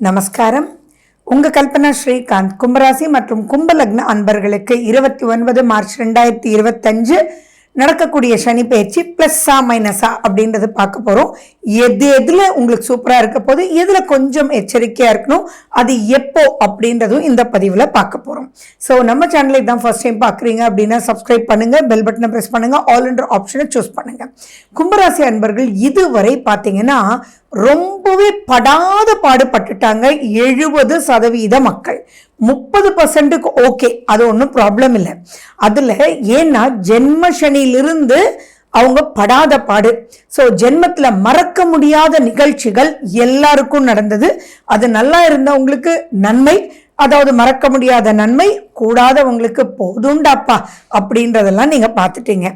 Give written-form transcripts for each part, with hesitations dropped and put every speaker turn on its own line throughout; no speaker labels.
நமஸ்காரம். உங்கள் கல்பனா ஸ்ரீகாந்த். கும்பராசி மற்றும் கும்பலக்ன அன்பர்களுக்கு 29 மார்ச் 2025 நடக்கக்கூடிய சனி பயிற்சி ப்ளஸ்ஸா மைனஸா அப்படின்றது பார்க்க போகிறோம். எதில் உங்களுக்கு சூப்பராக இருக்க போது, எதில் கொஞ்சம் எச்சரிக்கையாக இருக்கணும், அது எப்போ அப்படின்றதும் இந்த பதிவில் பார்க்க போகிறோம். ஸோ நம்ம சேனலை தான் ஃபர்ஸ்ட் டைம் பார்க்குறீங்க அப்படின்னா சப்ஸ்கிரைப் பண்ணுங்கள், பெல் பட்டனை ப்ரெஸ் பண்ணுங்கள், ஆல் என்ற ஆப்ஷனை சூஸ் பண்ணுங்கள். கும்பராசி அன்பர்கள் இதுவரை பார்த்தீங்கன்னா ரொம்பவே படாத பாடுபட்டுட்டாங்க. 70% மக்கள், 30% ஓகே, அது ஒன்றும் ப்ராப்ளம் இல்லை. அதில் ஏன்னா ஜென்ம சனியிலிருந்து அவங்க படாத பாடு. ஸோ ஜென்மத்தில் மறக்க முடியாத நிகழ்ச்சிகள் எல்லாருக்கும் நடந்தது. அது நல்லா இருந்தவங்களுக்கு நன்மை, அதாவது மறக்க முடியாத நன்மை, கூடாதவங்களுக்கு போதுண்டாப்பா அப்படின்றதெல்லாம் நீங்கள் பார்த்துட்டீங்க.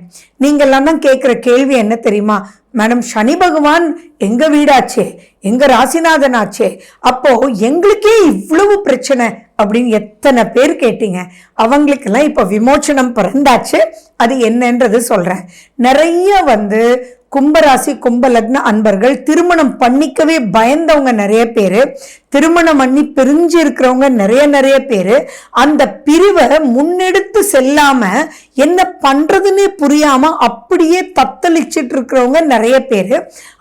நீங்கள்லாம் தான் கேட்குற கேள்வி என்ன தெரியுமா? மேடம், சனி பகவான் எங்கள் வீடாச்சே, எங்கள் ராசிநாதன் ஆச்சே, அப்போ எங்களுக்கே இவ்வளவு பிரச்சனை அப்படின்னு எத்தனை பேர் கேட்டீங்க. அவங்களுக்கெல்லாம் இப்போ விமோச்சனம் பிறந்தாச்சு. அது என்னன்றது சொல்கிறேன். நிறைய கும்பராசி கும்பலக்ன அன்பர்கள் திருமணம் பண்ணிக்கவே பயந்தவங்க நிறைய பேர், திருமணம் பண்ணி பிரிஞ்சு இருக்கிறவங்க நிறைய பேர், அந்த பிரிவை முன்னெடுத்து செல்லாம என்ன பண்றதுன்னே புரியாம அப்படியே தத்தளிச்சிட்டு இருக்கிறவங்க நிறைய பேர்.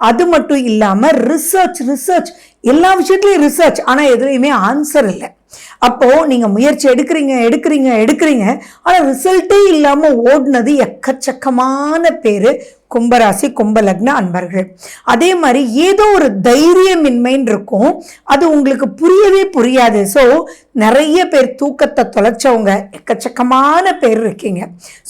அது மட்டும் இல்லாம ரிசர்ச் எல்லா விஷயத்துலயும் ரிசர்ச், ஆனா எதுலையுமே ஆன்சர் இல்லை. அப்போ நீங்க முயற்சி எடுக்கிறீங்க ஆனா ரிசல்ட்டே இல்லாம ஓடுனது எக்கச்சக்கமான பேரு கும்பராசி கும்பலக்ன அன்பர்கள். அதே மாதிரி ஏதோ ஒரு தைரியமின்மைன்னு இருக்கும், அது உங்களுக்கு புரியவே புரியாது. ஸோ நிறைய பேர் தூக்கத்தை தொலைச்சவங்க எக்கச்சக்கமான பேர் இருக்கீங்க.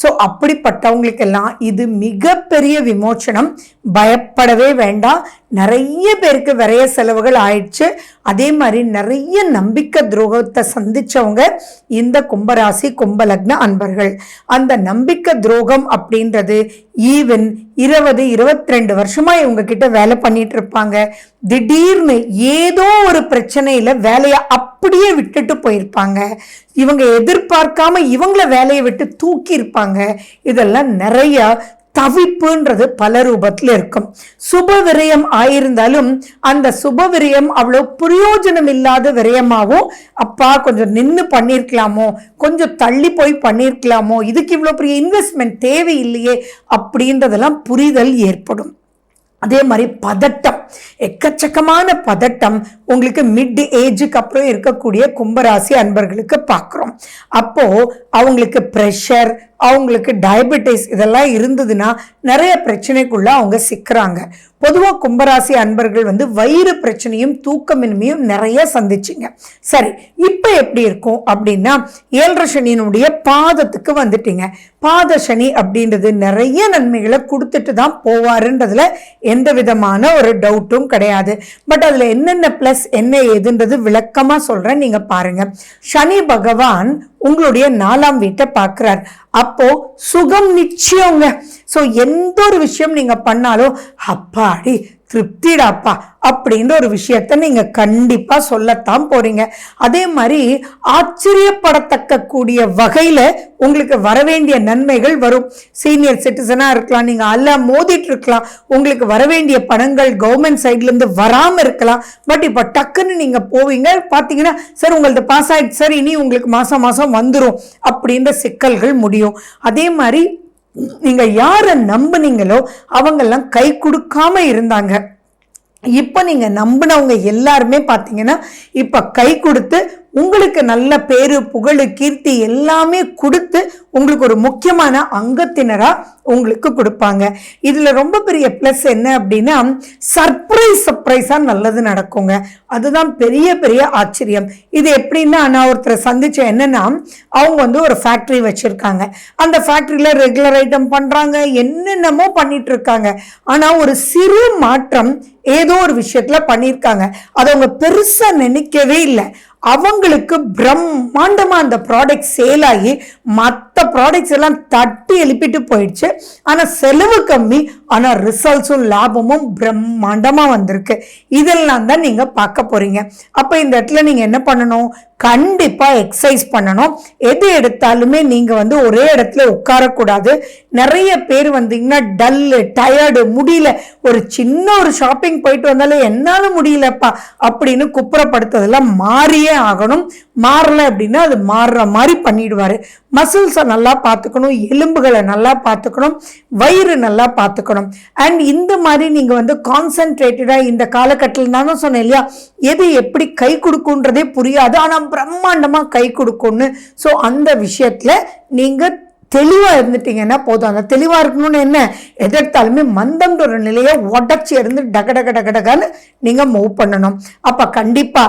ஸோ அப்படிப்பட்டவங்களுக்கெல்லாம் இது மிகப்பெரிய விமோச்சனம். பயப்படவே வேண்டாம். நிறைய பேருக்கு விரைய செலவுகள் ஆயிடுச்சு. அதே மாதிரி நிறைய நம்பிக்கை துரோகத்தை சந்திச்சவங்க இந்த கும்பராசி கும்பலக்ன அன்பர்கள். அந்த நம்பிக்கை துரோகம் அப்படின்றது ஈவன் 20-22 வருஷமா இவங்க கிட்ட வேலை பண்ணிட்டு இருப்பாங்க. திடீர்னு ஏதோ ஒரு பிரச்சனையில வேலையை அப்படியே விட்டுட்டு போயிருப்பாங்க. இவங்க எதிர்பார்க்காம இவங்கள வேலையை விட்டு தூக்கி இருப்பாங்க. இதெல்லாம் நிறைய தவிப்புன்றது பல ரூபத்தில் இருக்கும். சுப விரயம் ஆயிருந்தாலும் அந்த சுப விரயம் அவ்வளோ பிரயோஜனம் இல்லாத விரயமாகவும், அப்பா கொஞ்சம் நின்று பண்ணியிருக்கலாமோ, கொஞ்சம் தள்ளி போய் பண்ணியிருக்கலாமோ, இதுக்கு இவ்வளோ பெரிய இன்வெஸ்ட்மெண்ட் தேவையில்லையே அப்படின்றதெல்லாம் புரிதல் ஏற்படும். அதே மாதிரி பதட்டம், எக்கச்சக்கமான பதட்டம் உங்களுக்கு மிட் ஏஜுக்கு அப்புறம் இருக்கக்கூடிய கும்பராசி அன்பர்களுக்கு பார்க்குறோம். அப்போ அவங்களுக்கு ப்ரெஷர், அவங்களுக்கு டயபெட்டிஸ் இதெல்லாம் இருந்ததுன்னா நிறைய பிரச்சனைக்குள்ள அவங்க சிக்கிறாங்க. பொதுவாக கும்பராசி அன்பர்கள் வயிறு பிரச்சனையும் தூக்கமின்மையும் நிறைய சந்திச்சிங்க. சரி, இப்போ எப்படி இருக்கும் அப்படின்னா 7.5 சனியினுடைய பாதத்துக்கு வந்துட்டீங்க. பாத சனி அப்படின்றது நிறைய நன்மைகளை கொடுத்துட்டு தான் போவாருன்றதுல எந்த விதமான ஒரு டவுட்டும் கிடையாது. பட் அதில் என்னென்ன ப்ளஸ் என்ன ஏதுன்றது விளக்கமாக சொல்கிறேன், நீங்கள் பாருங்க. சனி பகவான் உங்களுடைய 4ஆம் வீட்டை பார்க்கிறார். அப்போ சுகம் நிச்சயங்க. ஸோ எந்த ஒரு விஷயம் நீங்க பண்ணாலும் அப்பாடி திருப்திடாப்பா அப்படின்ற ஒரு விஷயத்த நீங்க கண்டிப்பா சொல்லத்தான் போறீங்க. அதே மாதிரி ஆச்சரியப்படத்தக்க கூடிய வகையில உங்களுக்கு வரவேண்டிய நன்மைகள் வரும். சீனியர் சிட்டிசனா இருக்கலாம், நீங்க அல்ல மோதிட்டு இருக்கலாம், உங்களுக்கு வரவேண்டிய பணங்கள் கவர்மெண்ட் சைட்ல இருந்து வராம இருக்கலாம். பட் இப்ப டக்குன்னு நீங்க போவீங்க, பாத்தீங்கன்னா சார் உங்களது பாஸ் ஆயிடுச்சு சார், இனி உங்களுக்கு மாசம் வந்துரும் அப்படின்ற சிக்கல்கள் முடியும். அதே மாதிரி நீங்க யாரை நம்புனீங்களோ அவங்கெல்லாம் கை கொடுக்காம இருந்தாங்க. இப்ப நீங்க நம்பினவங்க எல்லாருமே பாத்தீங்கன்னா இப்ப கை கொடுத்து உங்களுக்கு நல்ல பேரு புகழ் கீர்த்தி எல்லாமே கொடுத்து உங்களுக்கு ஒரு முக்கியமான அங்கத்தினரா உங்களுக்கு கொடுப்பாங்க. இதுல ரொம்ப பெரிய பிளஸ் என்ன அப்படின்னா சர்ப்ரைஸா நல்லது நடக்குங்க. அதுதான் பெரிய ஆச்சரியம். இது எப்படின்னா, நான் ஒருத்தரை சந்திச்சேன். என்னன்னா, அவங்க ஒரு ஃபேக்டரி வச்சிருக்காங்க. அந்த ஃபேக்டரியில ரெகுலர் ஐட்டம் பண்றாங்க, என்னென்னமோ பண்ணிட்டு இருக்காங்க. ஆனா ஒரு சிறு மாற்றம் ஏதோ ஒரு விஷயத்துல பண்ணியிருக்காங்க. அதை அவங்க பெருசா நினைக்கவே இல்லை. அவங்களுக்கு பிரம்மாண்டமா அந்த ப்ராடக்ட் சேல் ஆகி மற்ற ப்ராடக்ட்ஸ் எல்லாம் தட்டி எழுப்பிட்டு போயிடுச்சு. ஆனா செலவு கம்மி, ஆனா ரிசல்ட்ஸும் லாபமும் பிரம்மாண்டமா வந்திருக்கு. இதெல்லாம் தான் நீங்க பார்க்க போறீங்க. அப்ப இந்த இடத்துல நீங்க என்ன பண்ணணும்? கண்டிப்பா எக்ஸசைஸ் பண்ணணும். எது எடுத்தாலுமே நீங்க வந்து ஒரே இடத்துல உட்காரக்கூடாது. நிறைய பேர் வந்தீங்கன்னா டல்லு, டயர்டு, முடியல, ஒரு சின்ன ஒரு ஷாப்பிங் போயிட்டு வந்தாலும் என்னால முடியலப்பா அப்படின்னு குப்புறப்படுத்துறதெல்லாம் மாறியே ஆகணும். மாறல அப்படின்னா அது மாறுற மாதிரி பண்ணிடுவாரு. மசில்ஸை நல்லா பார்த்துக்கணும், எலும்புகளை நல்லா பார்த்துக்கணும், வயிறு நல்லா பார்த்துக்கணும். அண்ட் இந்த மாதிரி நீங்க வந்து கான்சென்ட்ரேட்டடா இந்த காலகட்டத்தில் நான் சொன்னேன் இல்லையா, எது எப்படி கை கொடுக்குன்றதே புரியாது, ஆனா பிரம்மாண்டமா கை கொடுக்கும்னு. ஸோ அந்த விஷயத்துல நீங்க தெளிவா இருந்துட்டீங்கன்னா போதும். அந்த தெளிவா இருக்கணும்னு என்ன, எதிர்த்தாலுமே மந்தன்ற ஒரு நிலையை உடச்சி இருந்து டகடகன்னு நீங்க மூவ் பண்ணணும். அப்ப கண்டிப்பா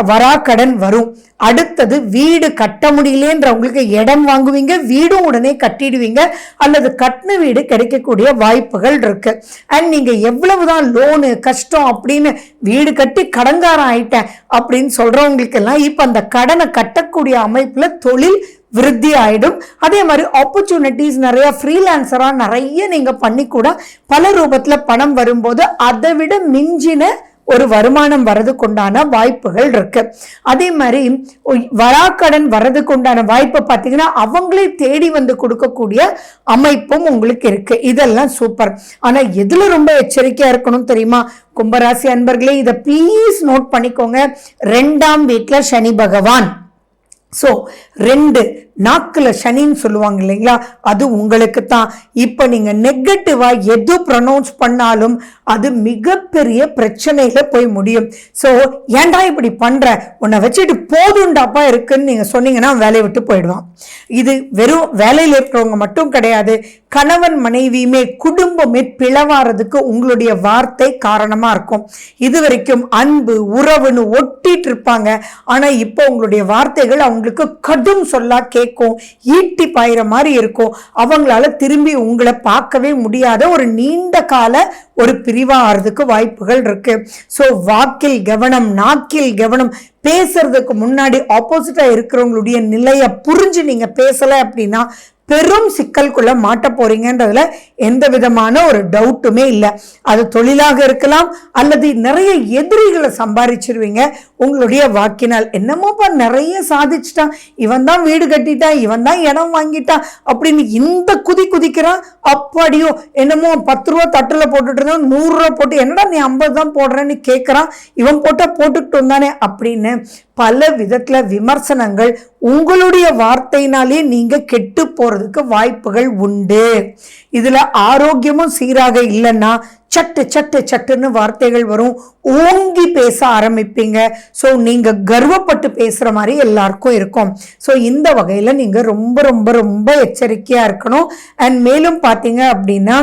வராக்கடன் வரும். அடுத்தது வீடு கட்ட முடியலன்றவங்களுக்கு இடம் வாங்குவீங்க, வீடும் உடனே கட்டிடுவீங்க, அல்லது கட்டின வீடு கிடைக்கக்கூடிய வாய்ப்புகள் இருக்கு. அண்ட் நீங்க எவ்வளவுதான் லோனு கஷ்டம் அப்படின்னு வீடு கட்டி கடன்காரம் ஆயிட்டேன் அப்படின்னு சொல்றவங்களுக்கு எல்லாம் இப்ப அந்த கடனை கட்டக்கூடிய அமைப்புல தொழில் விருத்தி ஆயிடும். அதே மாதிரி ஆப்பர்ச்சுனிட்டிஸ் நிறைய, ஃப்ரீலான்சரா நிறைய நீங்க பண்ணி கூட பல ரூபத்துல பணம் வரும்போது அதை விட மிஞ்சின ஒரு வருமானம் வரதுக்கு உண்டான வாய்ப்புகள் இருக்கு. அதே மாதிரி வராக்கடன் வரதுக்கு உண்டான வாய்ப்பை பார்த்தீங்கன்னா அவங்களே தேடி வந்து கொடுக்கக்கூடிய அமைப்பும் உங்களுக்கு இருக்கு. இதெல்லாம் சூப்பர். ஆனா எதுல ரொம்ப எச்சரிக்கையா இருக்கணும் தெரியுமா கும்பராசி அன்பர்களே, இதை ப்ளீஸ் நோட் பண்ணிக்கோங்க. 2ஆம் வீட்டுல சனி பகவான். ஸோ 2 நாக்குல சனின்னு சொல்லுவாங்க இல்லைங்களா, அது உங்களுக்கு தான். இப்ப நீங்க நெகட்டிவா எது ப்ரொனவுன்ஸ் பண்ணாலும் அது மிகப்பெரிய பிரச்சனையில போய் முடியும். ஸோ ஏன்டா இப்படி பண்ற, உன்னை வச்சுட்டு போதுண்டாப்பா இருக்குன்னு நீங்க சொன்னீங்கன்னா வேலையை விட்டு போயிடுவான். இது வெறும் வேலையில் இருக்கிறவங்க மட்டும் கிடையாது, கணவன் மனைவியுமே குடும்பமே பிளவாறதுக்கு உங்களுடைய வார்த்தை காரணமா இருக்கும். இது வரைக்கும் அன்பு உறவுன்னு ஒட்டிட்டு இருப்பாங்க. ஆனா இப்போ உங்களுடைய வார்த்தைகள் அவங்களுக்கு கடும் சொல்லா கேட்கும், ஈட்டி பாயிற மாதிரி இருக்கும். அவங்களால திரும்பி உங்களை பார்க்கவே முடியாத ஒரு நீண்ட கால ஒரு பிரிவா ஆறதுக்கு வாய்ப்புகள் இருக்கு. ஸோ வாக்கில் கவனம், நாக்கில் கவனம். பேசுறதுக்கு முன்னாடி ஆப்போசிட்டா இருக்கிறவங்களுடைய நிலையை புரிஞ்சு நீங்க பேசல அப்படின்னா பெரும் சிக்கலுக்குள்ள மாட்ட போறீங்கன்றதுல எந்த விதமான ஒரு டவுட்டுமே இல்லை. அது தொழிலாக இருக்கலாம், அல்லது நிறைய எதிரிகளை சம்பாதிச்சிருவீங்க உங்களுடைய வாக்கினால். என்னமோப்பா நிறைய சாதிச்சுட்டான், இவன் தான் வீடு கட்டிட்டான், இவன் தான் இடம் வாங்கிட்டான் அப்படின்னு இந்த குதிக்கிறான். அப்படியோ என்னமோ 10 ரூபா தட்டுல போட்டுட்டு இருந்தான் 100 ரூபா போட்டு என்னடா நீ 50 தான் போடுறேன்னு கேட்கறான், இவன் போட்டா போட்டுக்கிட்டு வந்தானே அப்படின்னு பல விதத்துல விமர்சனங்கள் உங்களுடைய வார்த்தையினாலே நீங்க கெட்டு போறதுக்கு வாய்ப்புகள் உண்டு. இதுல ஆரோக்கியமும் சீராக இல்லைன்னா சட்டுன்னு வார்த்தைகள் வரும், ஓங்கி பேச ஆரம்பிப்பீங்க. ஸோ நீங்க கர்வப்பட்டு பேசுற மாதிரி எல்லாருக்கும் இருக்கும். ஸோ இந்த வகையில நீங்க ரொம்ப ரொம்ப ரொம்ப எச்சரிக்கையா இருக்கணும். அண்ட் மேலும் பாத்தீங்க அப்படின்னா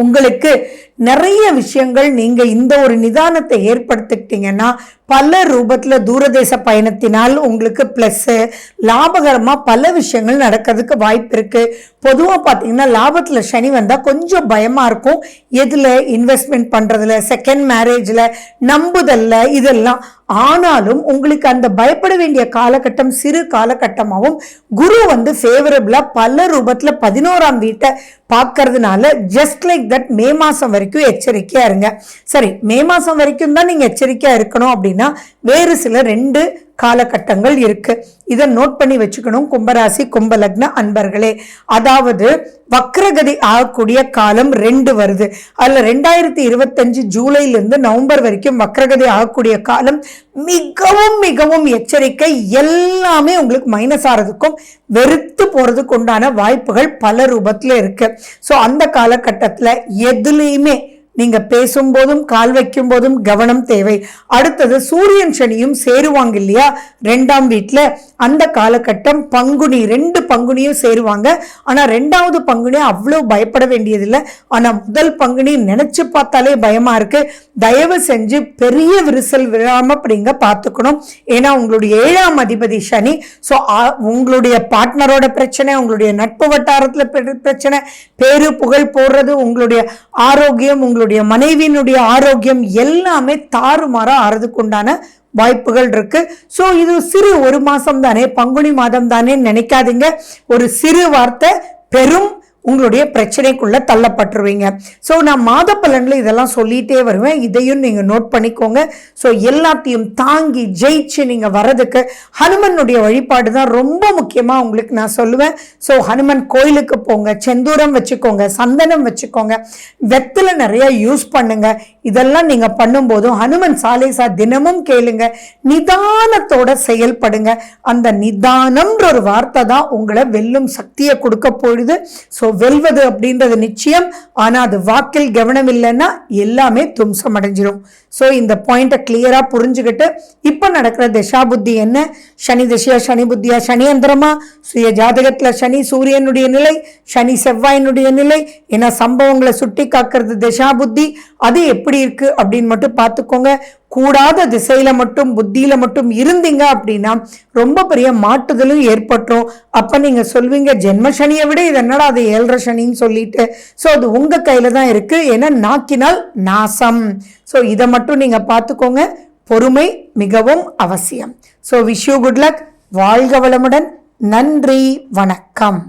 உங்களுக்கு நிறைய விஷயங்கள் நீங்க இந்த ஒரு நிதானத்தை ஏற்படுத்திக்கிட்டீங்கன்னா பல ரூபத்துல தூரதேச பயணத்தினால் உங்களுக்கு பிளஸ் லாபகரமா பல விஷயங்கள் நடக்கிறதுக்கு வாய்ப்பு இருக்கு. பொதுவா பாத்தீங்கன்னா லாபத்துல சனி வந்தா கொஞ்சம் பயமா இருக்கும். எதுல இன்வெஸ்ட்மெண்ட் பண்றதுல, செகண்ட் மேரேஜ்ல, நம்புதல்ல, இதெல்லாம். ஆனாலும் உங்களுக்கு அந்த பயப்பட வேண்டிய காலகட்டம் சிறு காலகட்டமாகவும் குரு வந்து ஃபேவரபிளா பல ரூபத்துல 11ஆம் வீட்டை பார்க்கறதுனால ஜஸ்ட் லைக் தட் மே மாசம் வரைக்கும் எச்சரிக்கையா இருங்க. சரி, மே மாசம் வரைக்கும் தான் நீங்க எச்சரிக்கையா இருக்கணும் அப்படின்னா வேறு சில 2 காலகட்டங்கள் இருக்கு. இதை நோட் பண்ணி வச்சுக்கணும் கும்பராசி கும்ப லக்ன அன்பர்களே. அதாவது வக்ரகதி ஆகக்கூடிய காலம் 2 வருது. அதுல 2025 ஜூலைல இருந்து நவம்பர் வரைக்கும் வக்ரகதி ஆகக்கூடிய காலம். மிகவும் மிகவும் எச்சரிக்கை. எல்லாமே உங்களுக்கு மைனஸ் ஆறதுக்கும் வெறுத்து போறதுக்கு உண்டான வாய்ப்புகள் பல ரூபத்துல இருக்கு. ஸோ அந்த காலகட்டத்துல எதுலையுமே நீங்க பேசும்போதும் கால் வைக்கும் போதும் கவனம் தேவை. அடுத்தது சூரியன் சனியும் சேருவாங்க இல்லையா 2ஆம் வீட்டுல, அந்த காலகட்டம் பங்குனி 2 பங்குனியும் சேருவாங்க. ஆனா 2வது பங்குனி அவ்வளவு பயப்பட வேண்டியதில்லை. ஆனா முதல் பங்குனி நினைச்சு பார்த்தாலே பயமா இருக்கு. தயவு செஞ்சு பெரிய விரிசல் விழாம அப்படிங்க பார்த்துக்கணும். ஏன்னா உங்களுடைய 7ஆம் அதிபதி சனி. ஸோ உங்களுடைய பார்ட்னரோட பிரச்சனை, உங்களுடைய நட்பு வட்டாரத்துல பிரச்சனை, பேரு புகழ் போடுறது, உங்களுடைய ஆரோக்கியம், உங்களுடைய மனைவியினுடைய ஆரோக்கியம் எல்லாமே தாறுமாறா ஆறதுக்கு உண்டான வாய்ப்புகள் இருக்கு. ஸோ இது சிறு 1 மாசம் தானே, பங்குனி மாதம் தானே நினைக்காதீங்க. ஒரு சிறு வார்த்தை பெரும் உங்களுடைய பிரச்சனைக்குள்ள தள்ளப்பட்டுருவீங்க. ஸோ நான் மாத பலன்ல இதெல்லாம் சொல்லிட்டே வருவேன், இதையும் நீங்க நோட் பண்ணிக்கோங்க. ஸோ எல்லாத்தையும் தாங்கி ஜெயிச்சு நீங்க வர்றதுக்கு ஹனுமனுடைய வழிபாடு தான் ரொம்ப முக்கியமா உங்களுக்கு நான் சொல்லுவேன். ஸோ ஹனுமன் கோயிலுக்கு போங்க, செந்தூரம் வச்சுக்கோங்க, சந்தனம் வச்சுக்கோங்க, வெத்தலை நிறைய யூஸ் பண்ணுங்க. இதெல்லாம் நீங்க பண்ணும்போதும் ஹனுமன் சாலேசா தினமும் கேளுங்க, நிதானத்தோட செயல்படுங்க. அந்த நிதானம்ன்ற ஒரு வார்த்தை தான் உங்களை வெல்லும் சக்தியை கொடுக்க போகுது. ஸோ வெல்வது அப்படின்றது நிச்சயம், ஆனா அது வாக்கில் கவனம் இல்லைன்னா எல்லாமே தும்சம் அடைஞ்சிரும். ஸோ இந்த பாயிண்ட்டை கிளியரா புரிஞ்சுக்கிட்டு இப்ப நடக்கிற திசா புத்தி என்ன, சனி திசையா, சனி புத்தியா, சனி அந்தரமா, சுய ஜாதகத்துல சனி சூரியனுடைய நிலை, சனி செவ்வாயினுடைய நிலை, ஏன்னா சம்பவங்களை சுட்டி காக்கிறது திசா புத்தி, அது எப்படி இருக்கு அப்படின்னு மட்டும் பார்த்துக்கோங்க. கூடாத திசையில மட்டும் புத்தியில மட்டும் இருந்தீங்க அப்படின்னா ரொம்ப பெரிய மாட்டுதலும் ஏற்பட்டுரும். அப்ப நீங்க சொல்வீங்க, ஜென்ம சனியை விட இது என்னடா அது 7.5 சனின்னு சொல்லிட்டு. ஸோ அது உங்க கையில தான் இருக்கு, ஏன்னா நாக்கினால் நாசம். ஸோ இதை மட்டும் நீங்க பார்த்துக்கோங்க. பொறுமை மிகவும் அவசியம். So wish you good luck. வாழ்க வளமுடன். நன்றி, வணக்கம்.